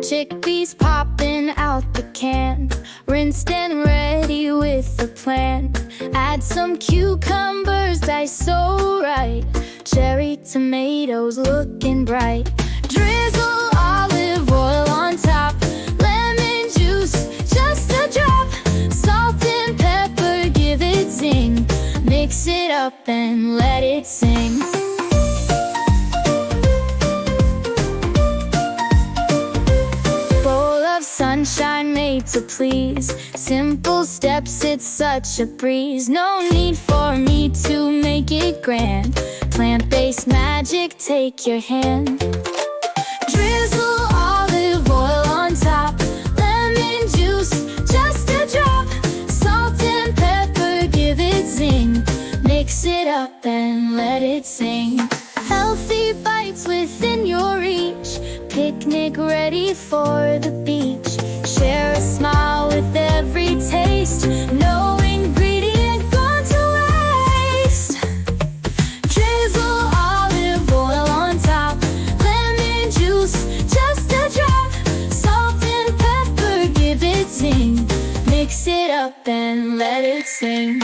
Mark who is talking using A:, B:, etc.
A: Chickpeas popping out the can, rinsed and ready with a plan. Add some cucumbers diced so right, cherry tomatoes looking bright. Drizzle olive oil on top, lemon juice just a drop, salt and pepper give it zing. Mix it up and let it sing. Sunshine made to please, simple steps, it's such a breeze. No need for me to make it grand, plant-based magic, take your hand. Drizzle olive oil on top, lemon juice just a drop, salt and pepper give it zing. Mix it up and let it sing. Healthy bites within your reach, picnic ready for the beach. Share a smile with every taste, no ingredient gone to waste. Drizzle olive oil on top, lemon juice just a drop, salt and pepper give it zing. Mix it up and let it sing.